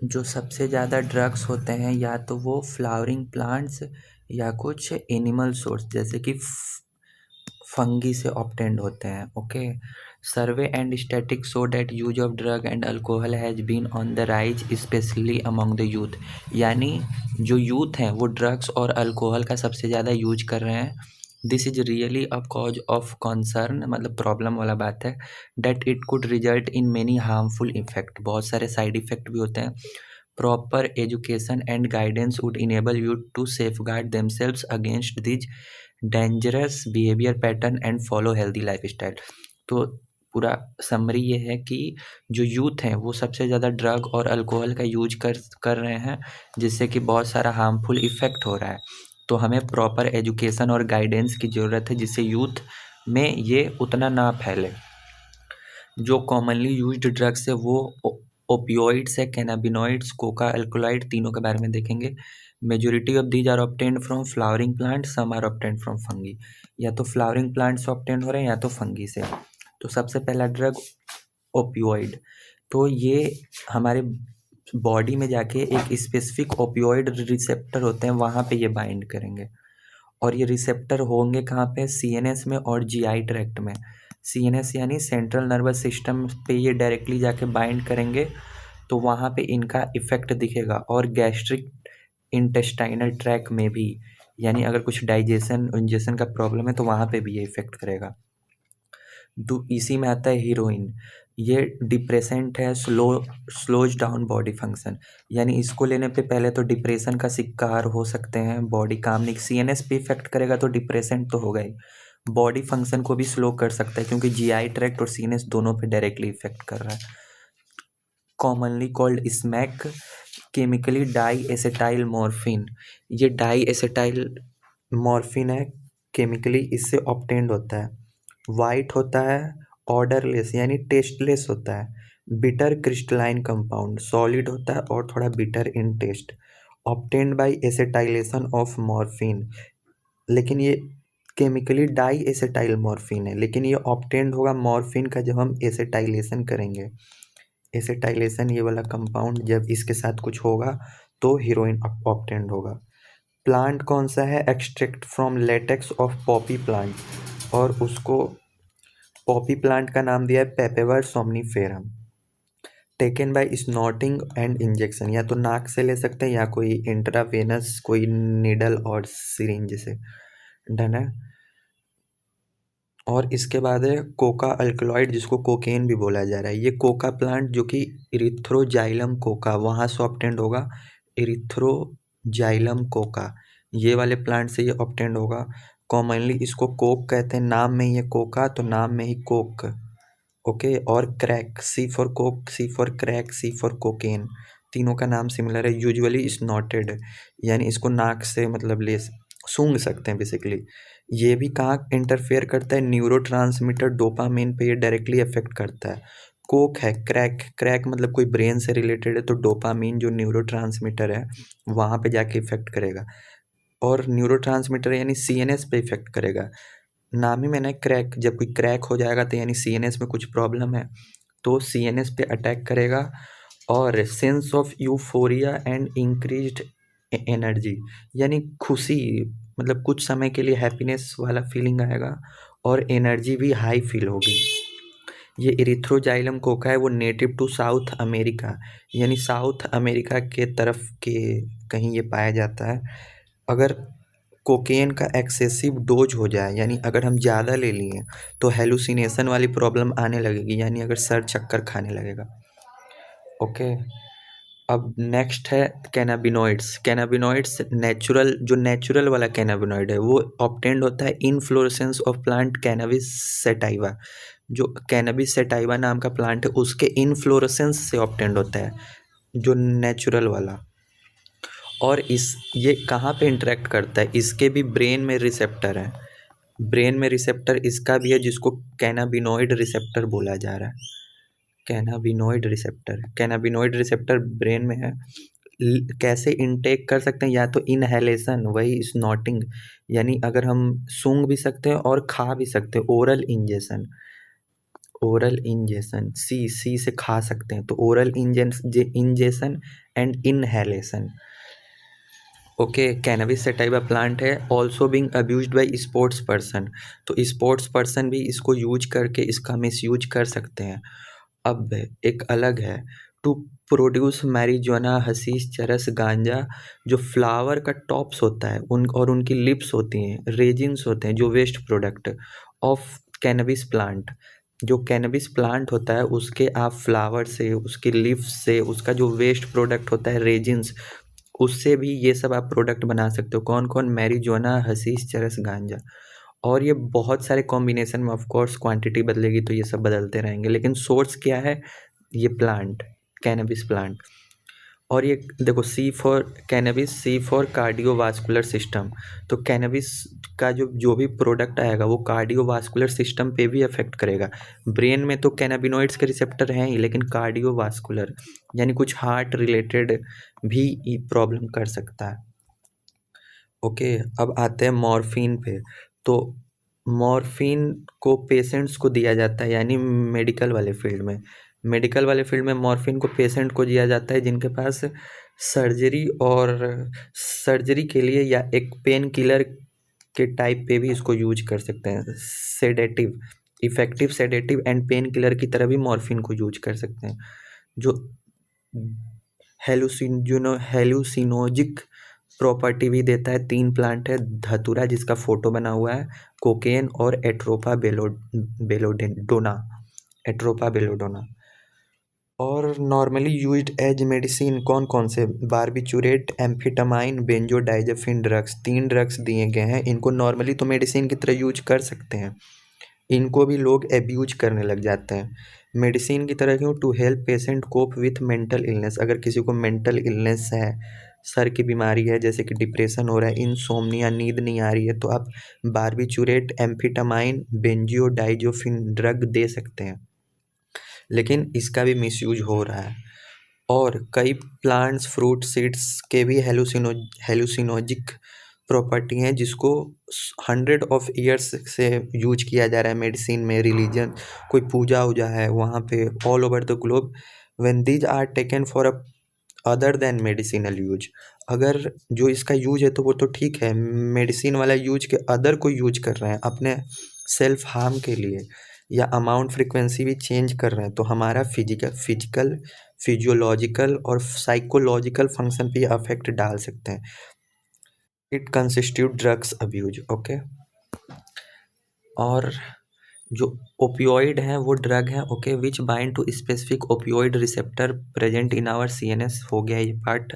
जो सबसे ज़्यादा ड्रग्स होते हैं या तो वो फ्लावरिंग प्लांट्स या कुछ एनिमल सोर्स जैसे कि फंगी से ऑब्टेन्ड होते हैं। Okay, survey and static show that use of drug and alcohol has been on the rise specially among the youth. यानी जो यूथ हैं वो ड्रग्स और अल्कोहल का सबसे ज़्यादा यूज कर रहे हैं। This is really a cause of concern, मतलब प्रॉब्लम वाला बात है। That it could result in many harmful effect, बहुत सारे साइड इफेक्ट भी होते हैं। Proper education and guidance would enable you to safeguard themselves against these dangerous behaviour pattern and follow healthy lifestyle. तो पूरा summary ये है कि जो यूथ हैं वो सबसे ज़्यादा ड्रग और अल्कोहल का यूज कर रहे हैं, जिससे कि बहुत सारा हार्मफुल इफ़ेक्ट हो रहा है। तो हमें प्रॉपर एजुकेशन और गाइडेंस की ज़रूरत है जिससे यूथ में ये उतना ना फैले। जो कॉमनली यूज्ड ड्रग्स है वो ओपियोइड्स है, कैनाबिनॉइड्स, कोका, अल्कोलाइड, तीनों के बारे में देखेंगे। Majority of these are obtained from flowering plant, some are obtained from fungi. या तो फ्लावरिंग प्लांट से ऑब्टेन्ड हो रहे हैं या तो फंगी से। तो सबसे पहला ड्रग ओपियोइड। तो ये हमारे बॉडी में जाके एक स्पेसिफिक ओपियोइड रिसेप्टर होते हैं, वहाँ पे ये बाइंड करेंगे। और ये रिसेप्टर होंगे कहाँ पे? सीएनएस में और जीआई ट्रैक्ट में। सीएनएस यानी सेंट्रल नर्वस सिस्टम पे ये डायरेक्टली जाके बाइंड करेंगे, तो वहाँ पे इनका इफेक्ट दिखेगा। और गैस्ट्रिक इंटेस्टाइनल ट्रैक में भी, यानी अगर कुछ डाइजेशन इंजेशन का प्रॉब्लम है तो वहाँ पे भी ये इफेक्ट करेगा। इसी में आता है हीरोइन। ये डिप्रेसेंट है, स्लोज डाउन बॉडी फंक्शन। यानी इसको लेने पे पहले तो डिप्रेशन का शिकार हो सकते हैं, बॉडी काम नहीं, सीएनएस पे इफेक्ट करेगा तो डिप्रेसेंट तो होगा ही, बॉडी फंक्शन को भी स्लो कर सकता है क्योंकि जीआई ट्रैक्ट और सीएनएस दोनों पे डायरेक्टली इफेक्ट कर रहा है। Commonly called smack, chemically diacetyl morphine. ये डाई एसेटाइल मॉर्फिन है, केमिकली इससे ऑब्टेन्ड होता है। वाइट होता है, ऑर्डरलेस यानी टेस्टलेस होता है। बिटर क्रिस्टलाइन कंपाउंड, सॉलिड होता है और थोड़ा bitter in taste. Obtained by acetylation of morphine. लेकिन ये केमिकली डाई एसेटाइल मॉर्फिन है, लेकिन ये ऑब्टेन्ड होगा मॉर्फिन का जब हम एसेटाइलेशन करेंगे। एसेटाइलेशन ये वाला कंपाउंड जब इसके साथ कुछ होगा तो हीरोइन ऑब्टेन्ड होगा। प्लांट कौन सा है? Extract from latex of Poppy plant, और उसको पॉपी प्लांट का नाम दिया है पेपेवर somniferum. Taken by snorting and injection, या तो नाक से ले सकते हैं या कोई इंट्रावेनस कोई निडल और सिरिंज से। डन है। और इसके बाद है कोका अल्कलॉइड, जिसको कोकेन भी बोला जा रहा है। ये कोका प्लांट जो कि इरिथ्रोजाइलम कोका, वहाँ से ऑब्टेंड होगा। इरिथ्रोजाइलम कोका, ये वाले प्लांट से ये ऑब्टेंड होगा। कॉमनली इसको कोक कहते हैं, नाम में ही है कोका तो नाम में ही कोक। ओके, और crack, C for coke, C for crack, C for cocaine, तीनों का नाम सिमिलर है। यूजुअली स्नॉटेड, यानी इसको नाक से मतलब सूंघ सकते हैं बेसिकली। ये भी कहाँ इंटरफेयर करता है? न्यूरोट्रांसमीटर डोपामिन पे ये डायरेक्टली अफेक्ट करता है। कोक है, क्रैक, क्रैक मतलब कोई ब्रेन से रिलेटेड है तो डोपामिन जो न्यूरोट्रांसमीटर है वहाँ पे जाके इफेक्ट करेगा। और न्यूरोट्रांसमीटर यानी सीएनएस पे इफेक्ट करेगा। नाम ही में ना क्रैक, जब कोई क्रैक हो जाएगा तो यानी सीएनएस में कुछ प्रॉब्लम है, तो सीएनएस पे अटैक करेगा। और sense of euphoria and increased energy, यानी खुशी, मतलब कुछ समय के लिए हैप्पीनेस वाला फीलिंग आएगा और एनर्जी भी हाई फील होगी। ये इरिथ्रोजाइलम कोका है, वो नेटिव टू साउथ अमेरिका, यानी साउथ अमेरिका के तरफ के कहीं ये पाया जाता है। अगर कोकेन का एक्सेसिव डोज हो जाए, यानी अगर हम ज़्यादा ले लिए तो हेलुसिनेशन वाली प्रॉब्लम आने लगेगी, यानी अगर सर चक्कर खाने लगेगा। ओके, अब नेक्स्ट है कैनाबिनॉइड्स। कैनाबिनॉइड्स नेचुरल, जो नेचुरल वाला कैनाबिनॉइड है वो ऑब्टेन्ड होता है inflorescence of plant cannabis sativa. जो कैनबिस सैटाइवा नाम का प्लांट है उसके इनफ्लोरेसेंस से ऑब्टेन्ड होता है जो नेचुरल वाला। और ये कहाँ पे इंटरेक्ट करता है? इसके भी ब्रेन में रिसेप्टर है, ब्रेन में रिसेप्टर इसका भी है जिसको कैनाबिनॉइड रिसेप्टर बोला जा रहा है। Cannabinoid receptor, cannabinoid receptor brain में है। कैसे इनटेक कर सकते हैं? या तो इनहेलेशन, वही स्नॉटिंग, यानी अगर हम सूंघ भी सकते हैं और खा भी सकते हैं, oral ingestion. Oral ingestion, C से खा सकते हैं, तो oral ingestion and inhalation. Okay, cannabis sativa plant है also being abused by sports person, तो स्पोर्ट्स पर्सन भी इसको यूज करके इसका मिसयूज कर सकते हैं। अब एक अलग है, to produce marijuana, hashish, charas, गांजा, जो फ्लावर का टॉप्स होता है और उनकी लिप्स होती हैं, रेजिन्स होते हैं, जो waste product of cannabis plant, जो कैनबिस प्लांट होता है उसके आप फ्लावर से, उसके लिप्स से, उसका जो वेस्ट प्रोडक्ट होता है रेजिन्स, उससे भी ये सब आप प्रोडक्ट बना सकते हो। कौन कौन? मैरिजुआना, हशीश, चरस, गांजा। और ये बहुत सारे कॉम्बिनेशन में, ऑफ कोर्स क्वांटिटी बदलेगी तो ये सब बदलते रहेंगे, लेकिन सोर्स क्या है? ये प्लांट, कैनबिस प्लांट। और ये देखो, C for cannabis, C for cardiovascular system, तो कैनबिस का जो भी प्रोडक्ट आएगा वो कार्डियोवास्कुलर सिस्टम पे भी अफेक्ट करेगा। ब्रेन में तो कैनाबिनॉइड्स के रिसेप्टर हैं ही, लेकिन कार्डियोवास्कुलर यानी कुछ हार्ट रिलेटेड भी प्रॉब्लम कर सकता है। ओके, अब आते हैं मॉर्फिन पे। तो मॉर्फिन को पेशेंट्स को दिया जाता है, यानी मेडिकल वाले फील्ड में मॉर्फिन को पेशेंट को दिया जाता है जिनके पास सर्जरी के लिए या एक पेन किलर के टाइप पे भी इसको यूज कर सकते हैं। Sedative, effective sedative and pain killer की तरह भी मॉर्फिन को यूज कर सकते हैं। जो हेलुसिनोजिक प्रॉपर्टी भी देता है। 3 प्लांट है, धतूरा जिसका फोटो बना हुआ है, कोकेन और एट्रोपा बेलोडोना। और नॉर्मली यूज्ड एज मेडिसिन कौन कौन से? बार्बिचूरेट, एम्फेटामाइन, बेंजोडाइजेपिन ड्रग्स। 3 ड्रग्स दिए गए हैं। इनको नॉर्मली तो मेडिसिन की तरह यूज कर सकते हैं, इनको भी लोग एब्यूज करने लग जाते हैं। मेडिसिन की तरह क्यों? To help patient cope with mental illness. अगर किसी को मेंटल इलनेस है, सर की बीमारी है, जैसे कि डिप्रेशन हो रहा है, इंसोम्निया, नींद नहीं आ रही है, तो आप बार्बिचूरेट, एम्फेटामाइन, बेंजियोडाइज़ेपिन ड्रग दे सकते हैं, लेकिन इसका भी मिसयूज हो रहा है। और कई प्लांट्स, फ्रूट, सीड्स के भी हेलुसिनोजिक प्रॉपर्टी हैं, जिसको 100 ऑफ ईयर्स से यूज किया जा रहा है मेडिसिन में। रिलीजन, कोई पूजा वूजा है वहाँ पे, all over the globe, when these are taken for a other than medicinal use. अगर जो इसका यूज है तो वो तो ठीक है, मेडिसिन वाला यूज के अदर को यूज कर रहे हैं अपने सेल्फ हार्म के लिए, या अमाउंट फ्रिक्वेंसी भी चेंज कर रहे हैं, तो हमारा फिजिकल, फिजियोलॉजिकल और साइकोलॉजिकल फंक्शन पे अफेक्ट डाल सकते हैं। It constitute drugs abuse. Okay, और जो ओपियोइड हैं वो ड्रग हैं, okay, which bind to specific opioid receptor present in our CNS. हो गया ये part.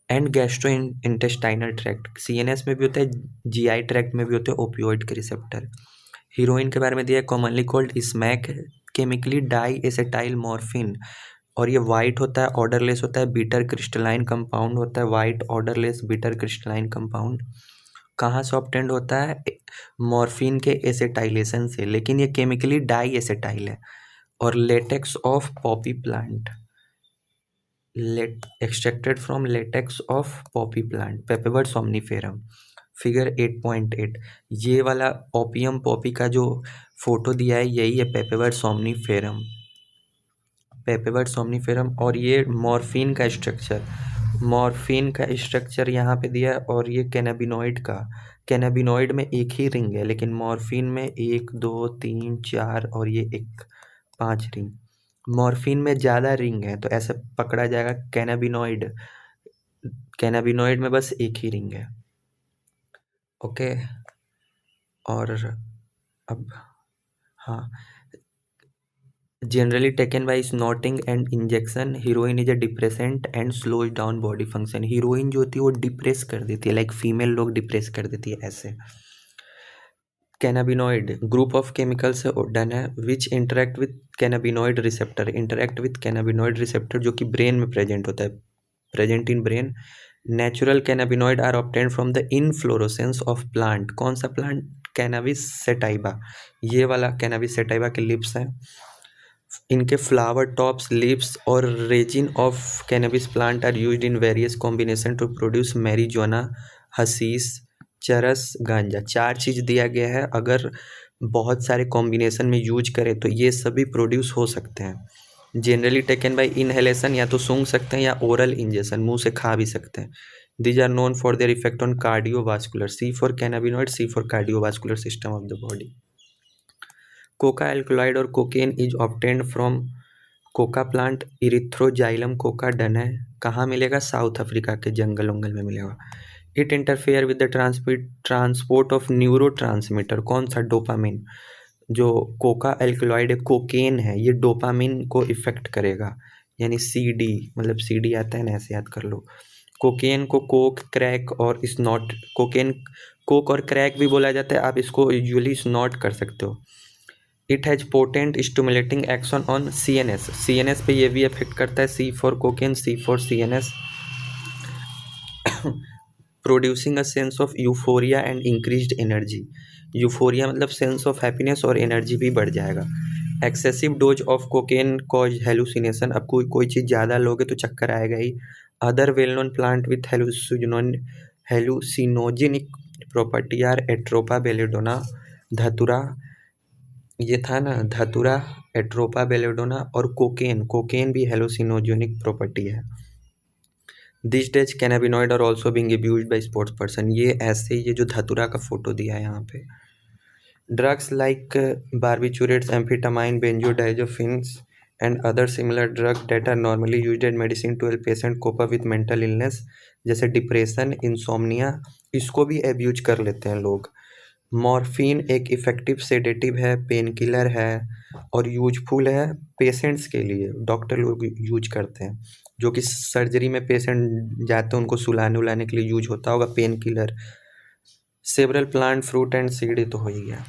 And gastrointestinal tract, CNS में भी होता है, जीआई ट्रैक्ट में भी होते हैं ओपियोइड के रिसेप्टर। हीरोइन के बारे में दिया है, commonly called smack, chemically diacetyl morphine, और ये वाइट होता है, ऑर्डरलेस होता है, बीटर क्रिस्टलाइन कंपाउंड होता है, white odourless bitter crystalline compound. कहाँ से ऑब्टेंड होता है? मॉर्फिन के एसेटाइलेशन से, लेकिन ये केमिकली डाई एसेटाइल है। और latex of Poppy plant, extracted from latex of Poppy plant, पेपेवर somniferum. Figure 8.8, ये वाला ओपियम पॉपी का जो फोटो दिया है यही है पेपेवर सोमनीफेरम। और ये मॉर्फिन का स्ट्रक्चर यहाँ पे दिया है, और ये कैनाबिनॉइड में एक ही रिंग है, लेकिन मॉर्फिन में 1 2 3 4 और ये 5 रिंग। मॉर्फिन में ज़्यादा रिंग है, तो ऐसे पकड़ा जाएगा कैनाबिनॉइड में बस एक ही रिंग है। ओके, और अब हाँ, generally taken by snorting and injection. Heroine is a depressant and slows down body function. Heroine जो होती है वो डिप्रेस कर देती है, लाइक फीमेल लोग डिप्रेस कर देती है ऐसे। कैनाबिनॉइड ग्रुप ऑफ केमिकल से डन है, which interact with cannabinoid receptor, जो कि ब्रेन में प्रेजेंट होता है, present in brain. Natural cannabinoid are obtained from the inflorescence of plant. कौन सा प्लांट? Cannabis sativa. ये वाला कैनाबिस सैटाइवा के लिप्स हैं, इनके फ्लावर टॉप्स, लिप्स और resin of cannabis plant are used in various combination to produce marijuana, hashish, charas, ganja. 4 चीज़ दिया गया है। अगर बहुत सारे कॉम्बिनेशन में यूज करें तो ये सभी प्रोड्यूस हो सकते हैं। जनरली टेकन बाय इनहेलेशन, या तो सूंघ सकते हैं या ओरल इंजेक्शन, मुंह से खा भी सकते हैं। These are known for their effect on cardiovascular, C for cannabinoid, C for cardiovascular system of the body. Coca alkaloid और cocaine is obtained from coca plant, erythroxylum coca डन है। कहाँ मिलेगा? साउथ अफ्रीका के जंगल वंगल में मिलेगा। It interfere with the transport of neuro transmitter, कौन सा? डोपामिन। जो कोका एल्कलॉइड है, कोकेन है, ये डोपामिन को इफेक्ट करेगा, यानी सीडी, मतलब सीडी आता है ना, ऐसे याद कर लो। कोकेन को कोक, क्रैक और स्नॉट, कोकेन कोक और क्रैक भी बोला जाता है, आप इसको यूजुअली स्नॉट कर सकते हो। It has potent stimulating action on CNS, CNS पे ये भी इफेक्ट करता है, C for cocaine, C for CNS, producing a sense of euphoria and increased energy. Euphoria मतलब सेंस ऑफ हैप्पीनेस, और एनर्जी भी बढ़ जाएगा। Excessive dose of cocaine cause hallucination, अब कोई चीज़ ज़्यादा लोगे तो चक्कर आएगा ही। Other well known plant with hallucinogenic property are atropa belladonna, datura, ये था ना धतुरा, एट्रोपा बेलेडोना और कोकेन, कोकेन भी हेलुसिनोजेनिक प्रॉपर्टी है। These days cannabinoid are also being abused by sports person, ये ऐसे, ये जो धतुरा का फोटो दिया है यहाँ पे। Drugs like barbiturates, amphetamine, benzodiazepines and other similar drug that are normally used as medicine to help patient cope up with mental illness, जैसे डिप्रेशन, इंसोम्निया, इसको भी एब्यूज कर लेते हैं लोग। मॉर्फिन एक इफ़ेक्टिव सेडेटिव है, पेन किलर है और यूजफुल है पेशेंट्स के लिए, डॉक्टर लोग यूज करते हैं, जो कि सर्जरी में पेशेंट जाते हैं उनको सुलाने उलाने के लिए यूज होता होगा pain killer. Several plant, fruit and seed, तो हो ही गया।